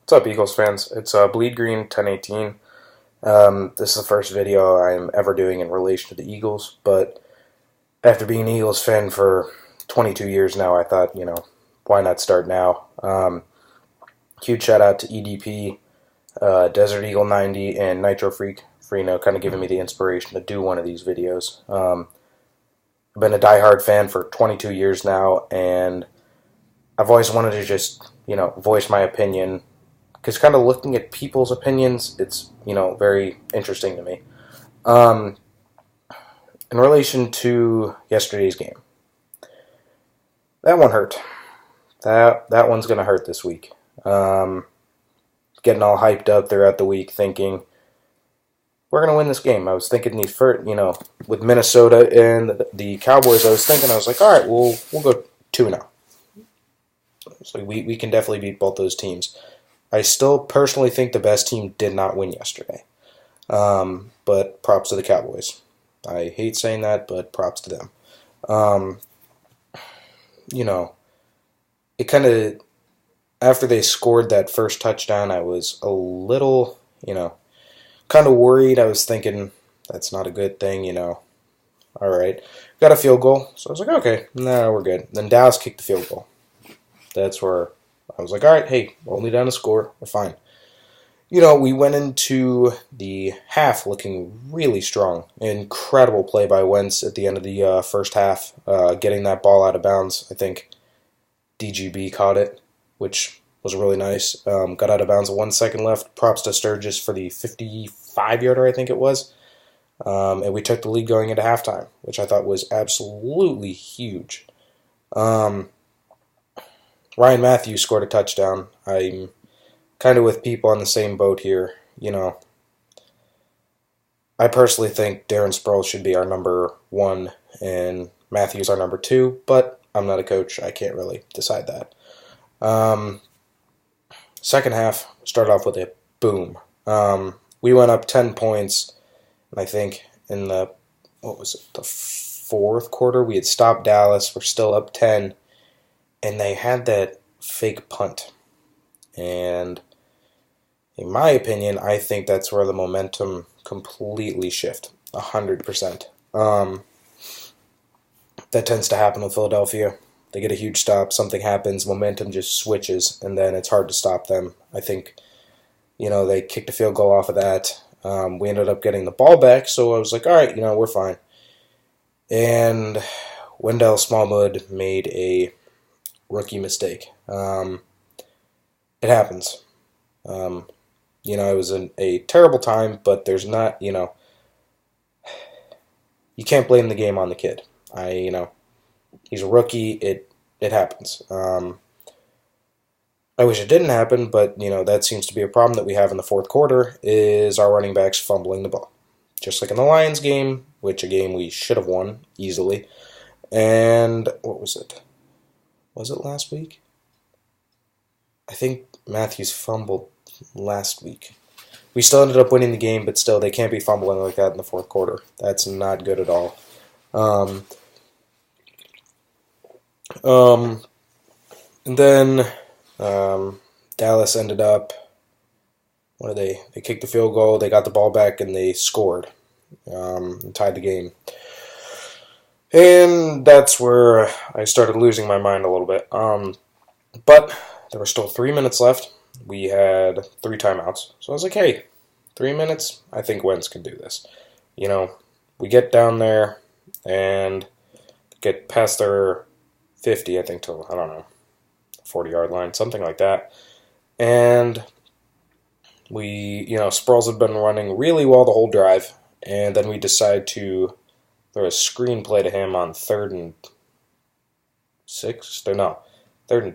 What's up, Eagles fans? It's Bleed Green 1018. This is the first video I'm ever doing in relation to the Eagles, but after being an Eagles fan for 22 years now, I thought, why not start now? Huge shout out to EDP, Desert Eagle 90, and Nitro Freak for, kind of giving me the inspiration to do one of these videos. I've been a diehard fan for 22 years now, and I've always wanted to just, voice my opinion, because kind of looking at people's opinions, it's, very interesting to me. In relation to yesterday's game, that one hurt. That one's going to hurt this week. Getting all hyped up throughout the week, thinking we're going to win this game. I was thinking these first, with Minnesota and the Cowboys. I was like, all right, we'll go 2-0. So we can definitely beat both those teams. I still personally think the best team did not win yesterday. But props to the Cowboys. I hate saying that, but props to them. It kind of, after they scored that first touchdown, I was a little, kind of worried. I was thinking, that's not a good thing, All right. Got a field goal. So I was like, okay, no, we're good. Then Dallas kicked the field goal. That's where I was like, all right, hey, only down a score. We're fine. We went into the half looking really strong. Incredible play by Wentz at the end of the first half, getting that ball out of bounds. I think DGB caught it, which was really nice. Got out of bounds with 1 second left. Props to Sturgis for the 55-yarder, I think it was. And we took the lead going into halftime, which I thought was absolutely huge. Ryan Matthews scored a touchdown. I'm kind of with people on the same boat here. I personally think Darren Sproles should be our number 1 and Matthews our number 2, but I'm not a coach. I can't really decide that. Second half, started off with a boom. We went up 10 points, and I think in the fourth quarter, we had stopped Dallas. We're still up 10. And they had that fake punt. And in my opinion, I think that's where the momentum completely shifted. 100%. That tends to happen with Philadelphia. They get a huge stop, something happens, momentum just switches, and then it's hard to stop them. I think, they kicked a field goal off of that. We ended up getting the ball back, so I was like, all right, we're fine. And Wendell Smallwood made a rookie mistake. It happens. It was a terrible time, but there's not, you can't blame the game on the kid. He's a rookie. It happens. I wish it didn't happen, but, that seems to be a problem that we have in the fourth quarter, is our running backs fumbling the ball. Just like in the Lions game, which a game we should have won easily. And what was it? Was it last week? I think Matthews fumbled last week. We still ended up winning the game, but still, they can't be fumbling like that in the fourth quarter. That's not good at all. And then Dallas ended up, they kicked the field goal, they got the ball back, and they scored and tied the game. And that's where I started losing my mind a little bit. But there were still 3 minutes left. We had 3 timeouts. So I was like, hey, 3 minutes? I think Wentz can do this. We get down there and get past their 50, I think, to, 40-yard line, something like that. And we, Sproles had been running really well the whole drive. And then we decide to throw a screenplay to him on 3rd and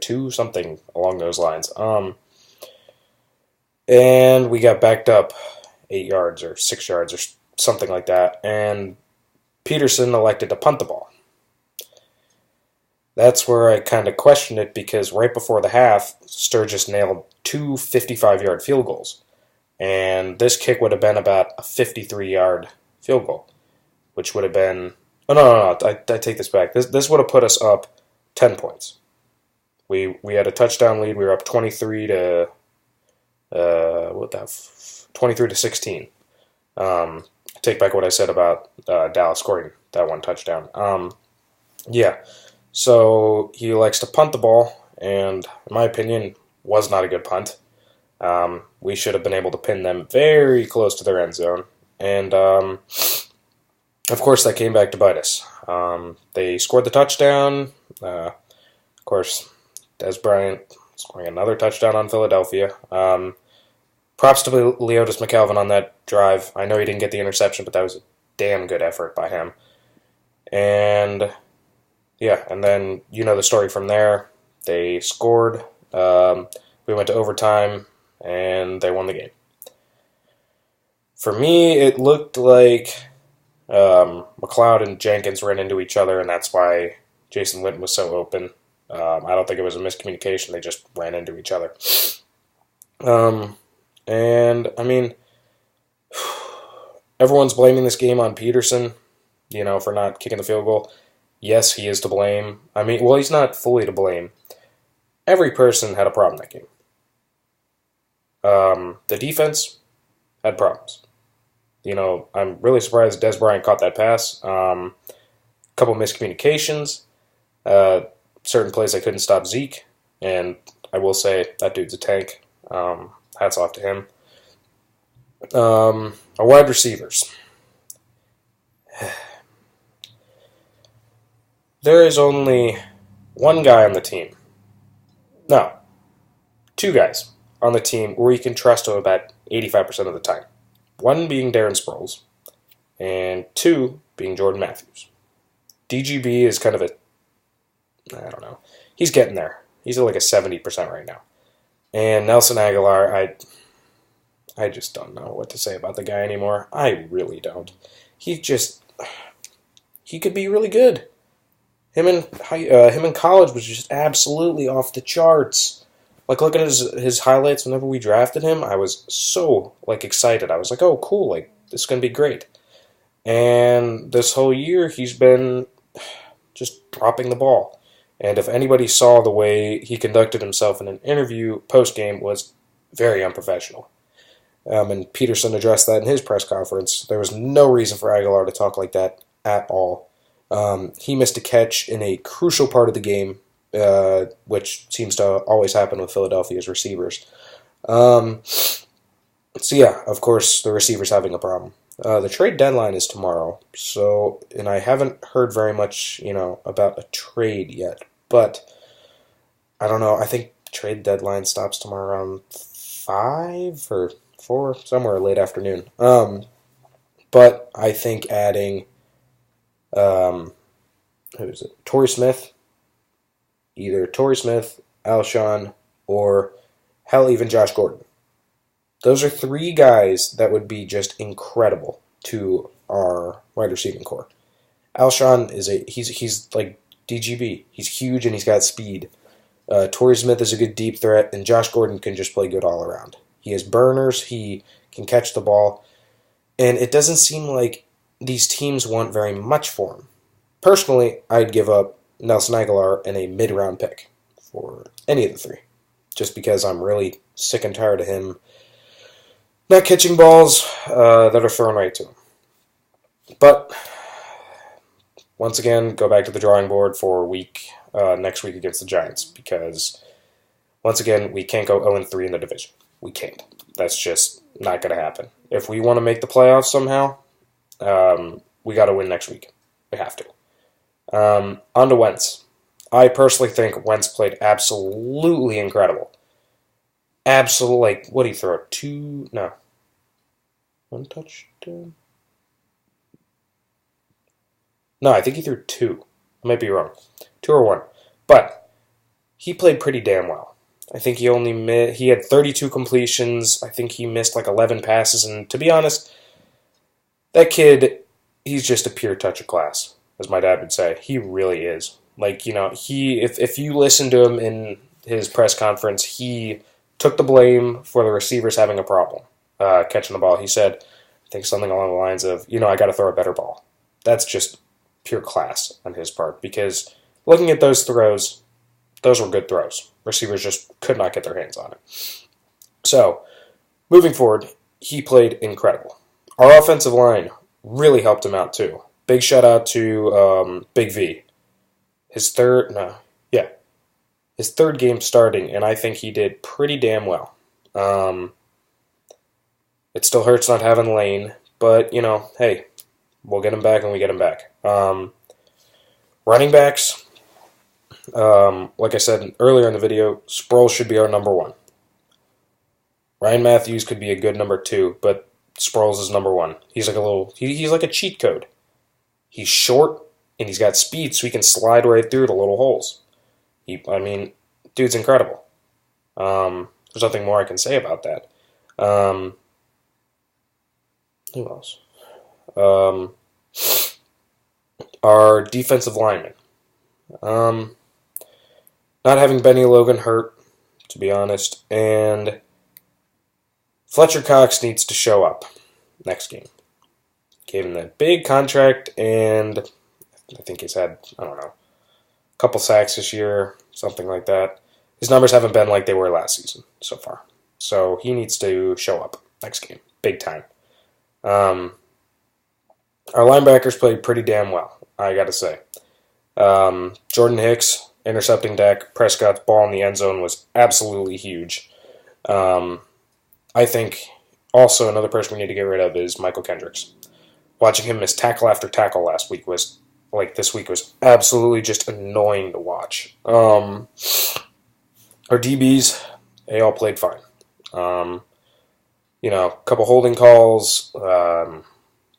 2, something along those lines. And we got backed up 8 yards or 6 yards or something like that. And Peterson elected to punt the ball. That's where I kind of questioned it, because right before the half, Sturgis nailed 2 55-yard field goals. And this kick would have been about a 53-yard field goal, which would have been... Oh, no, I take this back. This would have put us up 10 points. We had a touchdown lead. We were up 23 to what that 23-16. Take back what I said about Dallas scoring that one touchdown. Yeah, so he likes to punt the ball, and in my opinion, was not a good punt. We should have been able to pin them very close to their end zone, and of course that came back to bite us. They scored the touchdown. Of course, Des Bryant scoring another touchdown on Philadelphia. Props to Leotis McAlvin on that drive. I know he didn't get the interception, but that was a damn good effort by him. And yeah, and then you know the story from there. They scored. We went to overtime, and they won the game. For me, it looked like McLeod and Jenkins ran into each other, and that's why Jason Witten was so open. I don't think it was a miscommunication. They just ran into each other. And, I mean, everyone's blaming this game on Peterson, for not kicking the field goal. Yes, he is to blame. I mean, well, he's not fully to blame. Every person had a problem that game. The defense had problems. I'm really surprised Des Bryant caught that pass. A couple miscommunications. Certain plays I couldn't stop Zeke. And I will say, that dude's a tank. Hats off to him. Our wide receivers. There is only one guy on the team. No, two guys on the team where you can trust him about 85% of the time. One being Darren Sproles, and two being Jordan Matthews. DGB is kind of I don't know. He's getting there. He's at like a 70% right now. And Nelson Aguilar, I just don't know what to say about the guy anymore. I really don't. He could be really good. Him in college was just absolutely off the charts. Like, looking at his highlights whenever we drafted him, I was so, excited. I was like, oh, cool, this is going to be great. And this whole year, he's been just dropping the ball. And if anybody saw the way he conducted himself in an interview post-game, was very unprofessional. And Peterson addressed that in his press conference. There was no reason for Aguilar to talk like that at all. He missed a catch in a crucial part of the game, which seems to always happen with Philadelphia's receivers. So yeah, of course, the receiver's having a problem. The trade deadline is tomorrow, and I haven't heard very much, about a trade yet. But I don't know. I think trade deadline stops tomorrow around 5 or 4, somewhere late afternoon. But I think adding, who is it? Torrey Smith. Either Torrey Smith, Alshon, or hell, even Josh Gordon. Those are 3 guys that would be just incredible to our wide receiving core. Alshon he's like DGB. He's huge and he's got speed. Torrey Smith is a good deep threat, and Josh Gordon can just play good all around. He has burners. He can catch the ball, and it doesn't seem like these teams want very much for him. Personally, I'd give up Nelson Aguilar and a mid-round pick for any of the 3, just because I'm really sick and tired of him not catching balls that are thrown right to him. But once again, go back to the drawing board for next week against the Giants, because once again, we can't go 0-3 in the division. We can't. That's just not going to happen. If we want to make the playoffs somehow, we got to win next week. We have to. On to Wentz. I personally think Wentz played absolutely incredible. Absolutely, what did he throw? 2? No. 1 touchdown? No, I think he threw 2. I might be wrong. 2 or 1. But he played pretty damn well. I think he had 32 completions. I think he missed 11 passes. And to be honest, that kid, he's just a pure touch of class, as my dad would say. He really is. If you listen to him in his press conference, he took the blame for the receivers having a problem catching the ball. He said, I think something along the lines of, I got to throw a better ball. That's just pure class on his part, because looking at those throws, those were good throws. Receivers just could not get their hands on it. So, moving forward, he played incredible. Our offensive line really helped him out too. Big shout out to Big V. His third game starting, and I think he did pretty damn well. It still hurts not having Lane, but hey, we'll get him back when we get him back. Running backs, like I said earlier in the video, Sproles should be our number one. Ryan Matthews could be a good number two, but Sproles is number one. He's like a cheat code. He's short and he's got speed, so he can slide right through the little holes. Dude's incredible. There's nothing more I can say about that. Who else? Our defensive linemen. Not having Benny Logan hurt, to be honest, and Fletcher Cox needs to show up next game. Gave him that big contract, and I think he's had, a couple sacks this year, something like that. His numbers haven't been like they were last season so far. So he needs to show up next game, big time. Our linebackers played pretty damn well, I got to say. Jordan Hicks intercepting Dak Prescott's ball in the end zone was absolutely huge. I think also another person we need to get rid of is Michael Kendricks. Watching him miss tackle after tackle this week was absolutely just annoying to watch. Our DBs, they all played fine. A couple holding calls,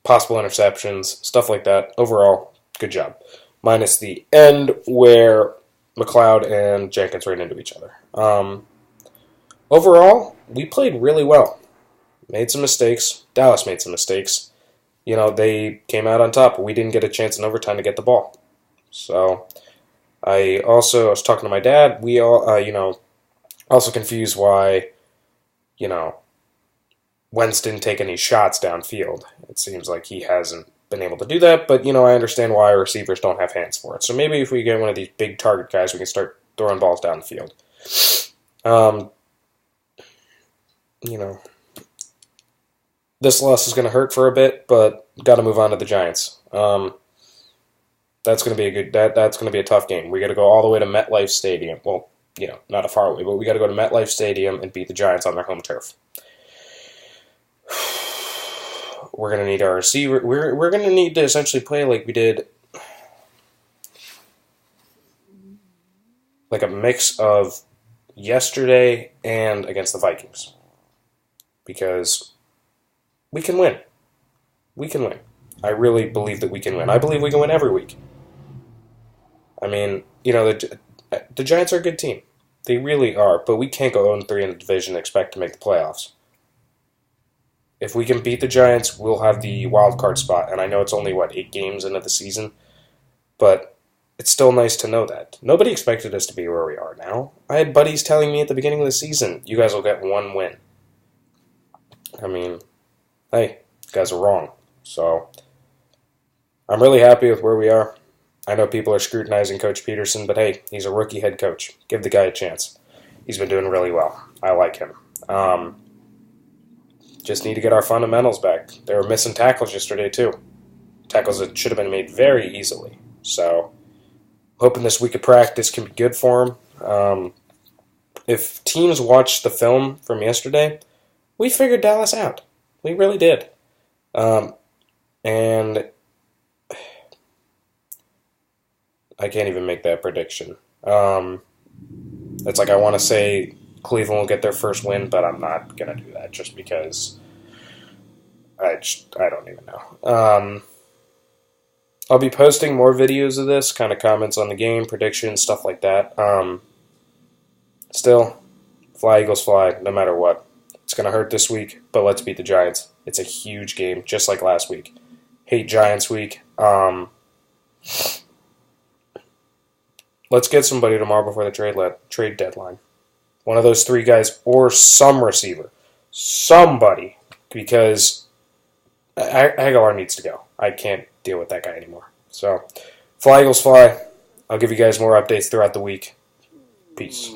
possible interceptions, stuff like that. Overall, good job. Minus the end where McLeod and Jenkins ran into each other. Overall, we played really well. Made some mistakes. Dallas made some mistakes. They came out on top. We didn't get a chance in overtime to get the ball. So, I was talking to my dad. We all, also confused why, Wentz didn't take any shots downfield. It seems like he hasn't been able to do that, but, I understand why receivers don't have hands for it. So maybe if we get one of these big target guys, we can start throwing balls down the field. This loss is going to hurt for a bit, but got to move on to the Giants. That's going to be that's going to be a tough game. We got to go all the way to MetLife Stadium. Well, not a far away, but we got to go to MetLife Stadium and beat the Giants on their home turf. We're going to need our receiver. We're going to need to essentially play like we did, like a mix of yesterday and against the Vikings, because we can win. We can win. I really believe that we can win. I believe we can win every week. The Giants are a good team. They really are, but we can't go 0-3 in the division and expect to make the playoffs. If we can beat the Giants, we'll have the wild card spot, and I know it's only, 8 games into the season, but it's still nice to know that. Nobody expected us to be where we are now. I had buddies telling me at the beginning of the season, you guys will get one win. Hey, you guys are wrong. So, I'm really happy with where we are. I know people are scrutinizing Coach Peterson, but hey, he's a rookie head coach. Give the guy a chance. He's been doing really well. I like him. Just need to get our fundamentals back. They were missing tackles yesterday, too. Tackles that should have been made very easily. So, hoping this week of practice can be good for him. If teams watch the film from yesterday, we figured Dallas out. We really did. And I can't even make that prediction. It's like I want to say Cleveland will get their first win, but I'm not going to do that just because I don't even know. I'll be posting more videos of this, kind of comments on the game, predictions, stuff like that. Still, fly Eagles fly, no matter what. It's going to hurt this week, but let's beat the Giants. It's a huge game, just like last week. Hate Giants week. Let's get somebody tomorrow before the trade deadline. One of those 3 guys or some receiver. Somebody. Because Aguilar needs to go. I can't deal with that guy anymore. So, fly Eagles fly. I'll give you guys more updates throughout the week. Peace.